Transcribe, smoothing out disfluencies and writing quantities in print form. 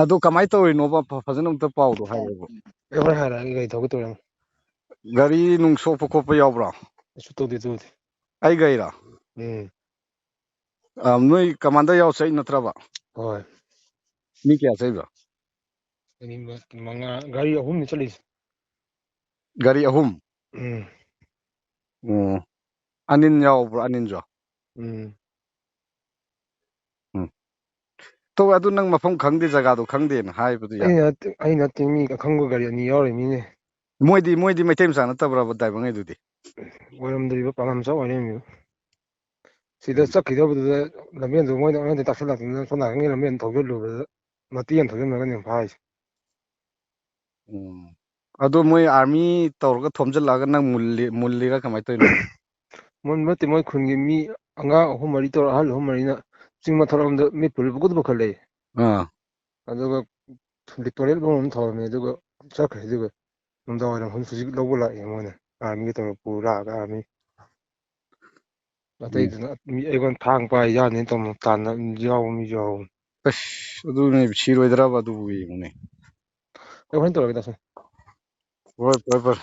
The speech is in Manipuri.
ꯑꯗꯨ ꯀꯃꯥꯏꯅ ꯇꯧꯔꯤꯅꯣꯕ ꯐꯖꯅ ꯑꯝꯇ ꯄꯥꯎꯗꯣ ꯍꯥꯏꯔꯛꯑꯣꯕ ꯑꯩ ꯍꯣꯔꯦꯟ ꯍꯥꯏꯔꯛꯑꯒꯦ ꯒꯥꯔꯤ ꯊꯧꯒꯦ ꯇꯧꯔꯤꯉꯩ ꯒꯥꯔꯤ ꯅꯨꯡ ꯁꯣꯛꯄ ꯈꯣꯠꯄ ꯌꯥꯎꯕ꯭ꯔꯣ ꯀꯩꯁꯨ ꯇꯧꯗꯦ ꯑꯩ ꯒꯥꯔꯤꯔꯣ ꯅꯣꯏ ꯀꯃꯥꯟꯗꯔ ꯌꯥꯎ ꯆꯠꯂꯤ ꯅꯠꯇ꯭ꯔꯕ ꯍꯣꯏ ꯃꯤ ꯀꯌꯥ ꯆꯠꯂꯤꯕ ꯃꯉꯥ ꯒꯥꯔꯤ ꯑꯍꯨꯝꯅꯤ ꯆꯠꯂꯤꯁꯦ ꯒꯥꯔꯤ ꯑꯍꯨꯝ ꯑꯣ ꯑꯅꯤꯟ ꯌꯥꯎꯕ꯭ꯔꯣ ꯑꯅꯤꯟꯁꯨ ꯇꯧꯋꯦ ꯑꯗꯨ ꯅꯪ ꯃꯐꯝ ꯈꯪꯗꯦ ꯖꯒꯥꯗꯣ ꯈꯪꯗꯦꯅ ꯍꯥꯏꯕꯗꯨ ꯌꯥꯏ ꯑꯩ ꯅꯠꯇꯦ ꯃꯤ ꯑꯈꯪꯕ ꯒꯥꯔꯤ ꯑꯅꯤ ꯌꯥꯎꯔꯤꯃꯤꯅꯦ ꯃꯣꯏꯗꯤ ꯃꯩꯇꯩ ꯃꯆꯥ ꯅꯠꯇꯕ꯭ꯔꯕ ꯗ꯭ꯔꯥꯏꯚꯔꯉꯩꯗꯨꯗꯤ ꯑꯣꯏꯔꯝꯗ꯭ꯔꯤꯕ ꯄꯥꯉꯜ ꯃꯆꯥ ꯑꯣꯏꯔꯝꯃꯤꯕ ꯁꯤꯗ ꯆꯠꯈꯤꯗꯧꯕꯗꯨꯗ ꯂꯝꯕꯦꯟꯗꯨ ꯃꯣꯏꯅ ꯑꯩꯉꯣꯟꯗ ꯇꯥꯛꯁꯤꯜꯂꯛꯇꯅ ꯁꯣꯝ ꯅꯥꯀꯟꯒꯤ ꯂꯝꯕꯦꯟ ꯊꯧꯖꯤꯜꯂꯨꯕꯗ ꯃꯇꯦꯛ ꯑꯃ ꯊꯧꯖꯤꯟꯕꯒꯅꯦ ꯐꯥꯔꯤꯁꯦ ꯑꯗꯣ ꯃꯣꯏ ꯑꯥꯔꯃꯤ ꯇꯧꯔꯒ ꯊꯣꯝꯖꯤꯜꯂꯛꯑꯒ ꯅꯪ ꯃꯨꯜꯂꯤꯔꯥ ꯀꯃꯥꯏꯅ ꯇꯧꯔꯤꯅꯣ ꯃꯨꯟꯕ ꯅꯠꯇꯦ ꯃꯣꯏ ꯈꯨꯟꯒꯤ ꯃꯤ ꯑꯉꯥꯡ ꯑꯍꯨꯝ ꯃꯔꯤ ꯇꯧꯔ ꯑꯍꯜ ꯑꯍꯨꯝ ꯃꯔꯤꯅ ꯆꯤꯡ ꯃꯊꯛꯔꯣꯝꯗ ꯃꯤ ꯄꯨꯈꯠꯂꯛꯑꯦ ꯑꯗꯨꯒ ꯇꯣꯏꯂꯦꯠ ꯂꯣꯝ ꯊꯝꯃꯝꯃꯦ ꯑꯗꯨꯒ ꯆꯠꯈ꯭ꯔꯦ ꯑꯗꯨꯒ ꯅꯨꯡꯗꯥꯡꯋꯥꯏꯔꯝ ꯍꯧꯖꯤꯛ ꯂꯧꯕ ꯂꯥꯛꯑꯦ ꯃꯣꯏꯅ ꯑꯥꯔꯃꯤꯒ ꯇꯧꯔꯒ ꯄꯨꯔ ꯂꯥꯛꯑꯒ ꯑꯥꯔꯃꯤ ꯑꯇꯩꯗꯨꯅ ꯃꯤ ꯑꯩꯉꯣꯟꯗ ꯊꯥꯡ ꯄꯥꯏ ꯌꯥꯅꯤ ꯇꯧꯅ ꯇꯥꯟꯅ ꯌꯥꯎꯕ ꯃꯤꯁꯨ ꯌꯥꯎꯕꯅꯤ ꯑꯁ ꯑꯗꯨꯅꯦ ꯁꯤꯔꯣꯏꯗ꯭ꯔꯕ ꯑꯗꯨꯕꯨ ꯌꯦꯡꯉꯨꯅꯦ ꯑꯩ ꯍꯣꯔꯦꯟ ꯇꯧꯔꯒꯦ ꯗꯥ ꯍꯣꯏ ꯐꯔꯦ